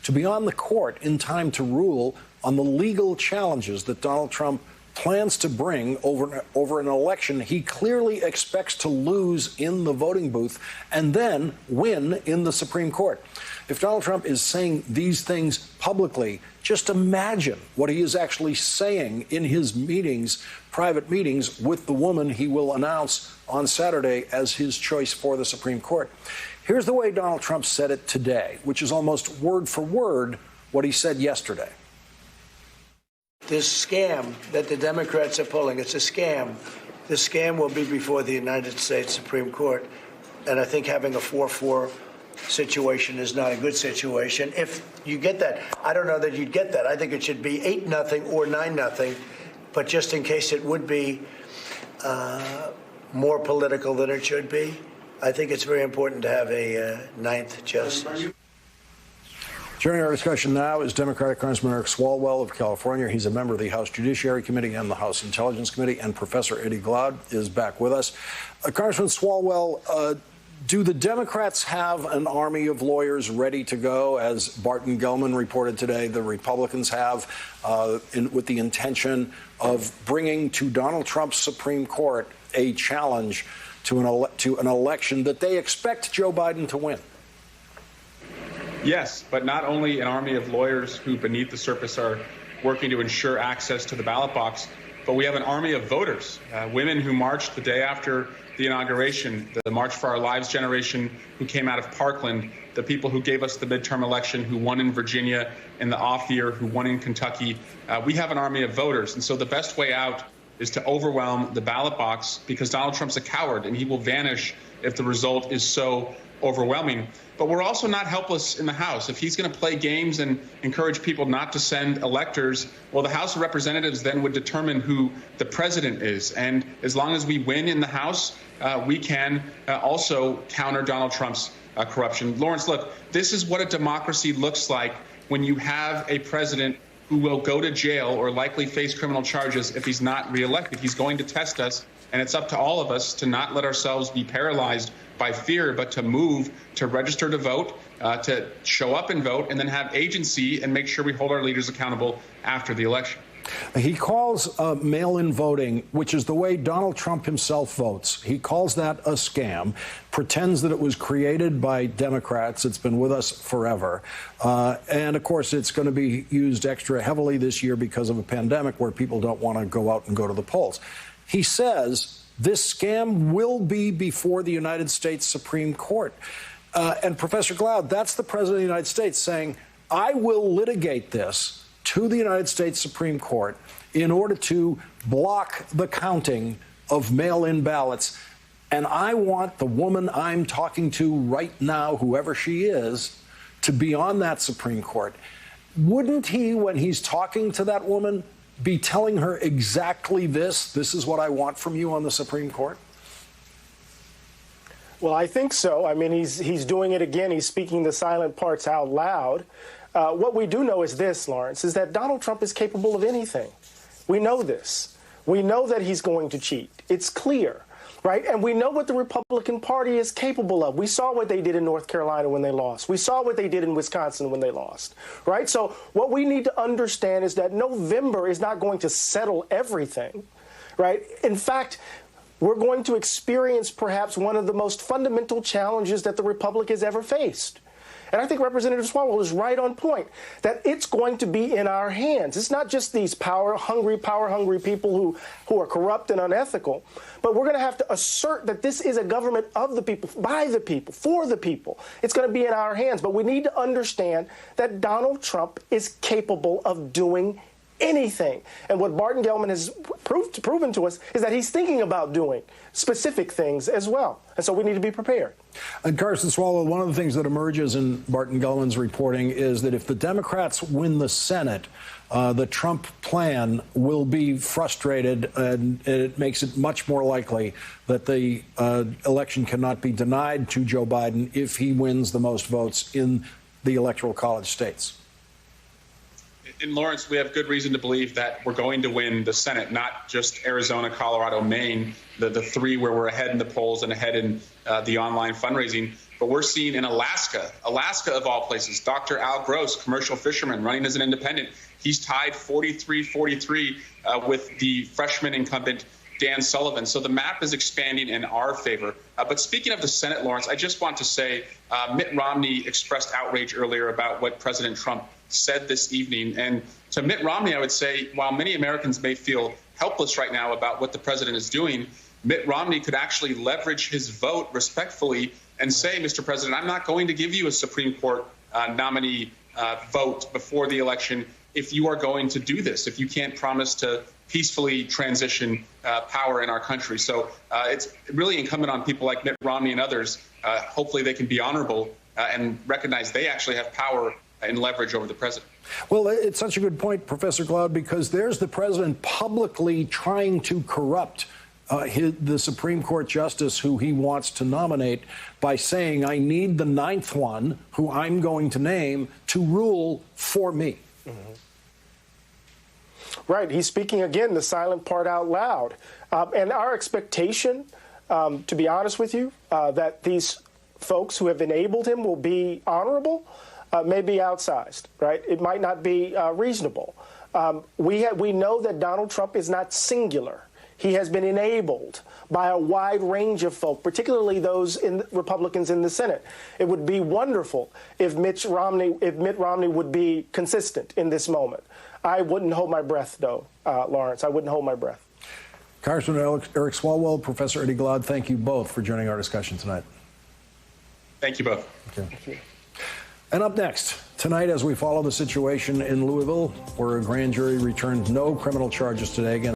to be on the court in time to rule on the legal challenges that Donald Trump plans to bring over an election he clearly expects to lose in the voting booth and then win in the Supreme Court. If Donald Trump is saying these things publicly, just imagine what he is actually saying in his meetings, private meetings, with the woman he will announce on Saturday as his choice for the Supreme Court. Here's the way Donald Trump said it today, which is almost word for word what he said yesterday. This scam that the Democrats are pulling, it's a scam. The scam will be before the United States Supreme Court. And I think having a 4-4 situation is not a good situation. If you get that, I don't know that you'd get that. I think it should be 8-0 or 9-0. But just in case it would be more political than it should be, I think it's very important to have a ninth justice. Joining our discussion now is Democratic Congressman Eric Swalwell of California. He's a member of the House Judiciary Committee and the House Intelligence Committee, and Professor Eddie Glaude is back with us. Congressman Swalwell, do the Democrats have an army of lawyers ready to go, as Barton Gellman reported today the Republicans have, with the intention of bringing to Donald Trump's Supreme Court a challenge to an election that they expect Joe Biden to win? Yes, but not only an army of lawyers who beneath the surface are working to ensure access to the ballot box, but we have an army of voters, women who marched the day after the inauguration, the March for Our Lives generation who came out of Parkland, the people who gave us the midterm election, who won in Virginia in the off year, who won in Kentucky. We have an army of voters. And so the best way out is to overwhelm the ballot box, because Donald Trump's a coward and he will vanish if the result is so overwhelming. But we're also not helpless in the House. If he's going to play games and encourage people not to send electors, well, the House of Representatives then would determine who the president is. And as long as we win in the House, we can also counter Donald Trump's corruption. Lawrence, look, this is what a democracy looks like when you have a president who will go to jail or likely face criminal charges if he's not reelected. He's going to test us, and it's up to all of us to not let ourselves be paralyzed by fear, but to move, to register to vote, to show up and vote, and then have agency and make sure we hold our leaders accountable after the election. He calls mail-in voting, which is the way Donald Trump himself votes, he calls that a scam, pretends that it was created by Democrats. It's been with us forever. And, of course, it's going to be used extra heavily this year because of a pandemic where people don't want to go out and go to the polls. He says this scam will be before the United States Supreme Court. And, Professor Glaude, that's the President of the United States saying, I will litigate this to the United States Supreme Court in order to block the counting of mail-in ballots. And I want the woman I'm talking to right now, whoever she is, to be on that Supreme Court. Wouldn't he, when he's talking to that woman, be telling her exactly this? This is what I want from you on the Supreme Court? Well, I think so. I mean, he's doing it again. He's speaking the silent parts out loud. What we do know is this, Lawrence, is that Donald Trump is capable of anything. We know this. We know that he's going to cheat. It's clear, right? And we know what the Republican Party is capable of. We saw what they did in North Carolina when they lost. We saw what they did in Wisconsin when they lost, right? So what we need to understand is that November is not going to settle everything, right? In fact, we're going to experience perhaps one of the most fundamental challenges that the Republic has ever faced. And I think Representative Swalwell is right on point, that it's going to be in our hands. It's not just these power-hungry people who are corrupt and unethical, but we're going to have to assert that this is a government of the people, by the people, for the people. It's going to be in our hands, but we need to understand that Donald Trump is capable of doing anything. And what Barton Gellman has proven to us is that he's thinking about doing specific things as well. And so we need to be prepared. And Congressman Swalwell, one of the things that emerges in Barton Gellman's reporting is that if the Democrats win the Senate, the Trump plan will be frustrated, and it makes it much more likely that the election cannot be denied to Joe Biden if he wins the most votes in the Electoral College states. In Lawrence, we have good reason to believe that we're going to win the Senate, not just Arizona, Colorado, Maine, the three where we're ahead in the polls and ahead in the online fundraising. But we're seeing in Alaska of all places, Dr. Al Gross, commercial fisherman running as an independent. He's tied 43-43 with the freshman incumbent Dan Sullivan. So the map is expanding in our favor. But speaking of the Senate, Lawrence, I just want to say Mitt Romney expressed outrage earlier about what President Trump said this evening. And to Mitt Romney, I would say, while many Americans may feel helpless right now about what the president is doing, Mitt Romney could actually leverage his vote respectfully and say, Mr. President, I'm not going to give you a Supreme Court nominee vote before the election if you are going to do this, if you can't promise to peacefully transition power in our country. So it's really incumbent on people like Mitt Romney and others. Hopefully they can be honorable and recognize they actually have power and leverage over the president. Well, it's such a good point, Professor Cloud, because there's the president publicly trying to corrupt the Supreme Court justice who he wants to nominate by saying, I need the ninth one, who I'm going to name, to rule for me. Mm-hmm. Right. He's speaking, again, the silent part out loud. And our expectation, to be honest with you, that these folks who have enabled him will be honorable may be outsized, right? It might not be reasonable. We know that Donald Trump is not singular. He has been enabled by a wide range of folk, particularly those Republicans in the Senate. It would be wonderful if Mitt Romney would be consistent in this moment. I wouldn't hold my breath, though, Lawrence. I wouldn't hold my breath. Congressman Eric Swalwell, Professor Eddie Glaude, thank you both for joining our discussion tonight. Thank you both. Okay. Thank you. And up next, tonight, as we follow the situation in Louisville, where a grand jury returned no criminal charges today against